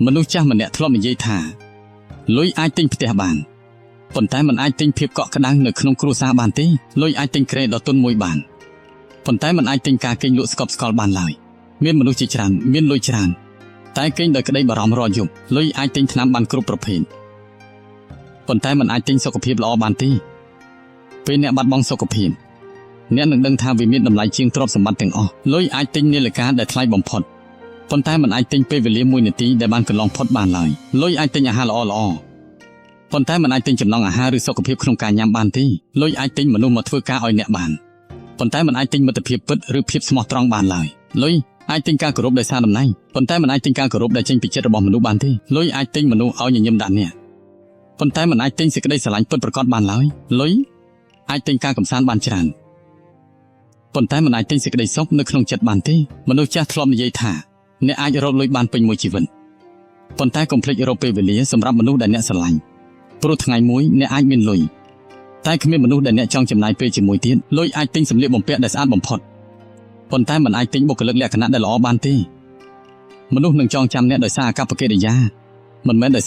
មនុស្សចាស់ម្នាក់ធ្លាប់និយាយថាលុយអាចទិញផ្ទះបានប៉ុន្តែมันអាចទិញភាពកក់ក្ដៅនៅក្នុងគ្រួសារបានទេលុយអាចទិញក្រេដ៏ទុនមួយបានប៉ុន្តែมันអាចទិញការគេងលក់ស្កប់ស្កល់បានឡើយមានមនុស្សជាច្រើនមានលុយច្រើនតែគេងដោយក្តីបារម្ភរាល់យប់លុយអាចទិញថ្នាំបានគ្រប់ប្រភេទប៉ុន្តែมันអាចទិញសុខភាពល្អបានទេពេលអ្នកបាត់បង់សុខភាពអ្នកនឹងដឹងថាវាមានតម្លៃជាងទ្រព្យសម្បត្តិទាំងអស់លុយអាចទិញនាឡិកាដែលថ្លៃបំផុតប៉ុន្តែมันអាចទិញពេលវេលា1នាទីដែលបានកន្លងផុតបានឡើយលុយអាចទិញអាហារល្អៗប៉ុន្តែมันអាចទិញចំណង់អាហារឬសុខភាពក្នុងការញ៉ាំបានទេលុយអាចទិញមនុស្សមកធ្វើការឲ្យអ្នកបានប៉ុន្តែมันអាចទិញមិត្តភាពពិតឬភាពស្មោះត្រង់បានឡើយលុយអាចទិញការគោរពដោយសារតំណែងប៉ុន្តែมันអាចទិញការគោរពដែលចេញពីចិត្តរបស់មនុស្សបានទេលុយអាចទិញមនុស្សឲ្យញញឹមដាក់អ្នកប៉ុន្តែมันអាចទិញសេចក្តីស្រឡាញ់ពិតប្រាកដបានឡើយលុយអាចទិញការកំសាន្តបានច្រើនប៉ុន្តែมันអាចទិញសេចក្តីសុខនៅក្នុងចិត្តបានទេមនុស្សចាស់ធ្លាប់និយាយថាអ្នកអាចរកលុយបានពេញមួយជីវិតប៉ុន្តែកុំភ្លេចរកពេលវេលាសម្រាប់មនុស្សដែលអ្នកស្រឡាញ់ព្រោះថ្ងៃមួយអ្នកអាចមានលុយតែគ្មានមនុស្សដែលអ្នកចង់ចំណាយពេលជាមួយទៀតលុយអាចទិញសម្លៀកបំពាក់ដែលស្អាតបំផុតប៉ុន្តែมันអាចទិញបុគ្គលិកលក្ខណៈដែលល្អបានទេមនុស្សនឹងចងចាំអ្នកដោយសារអាកប្បកិរិយាមិនមែនដោយ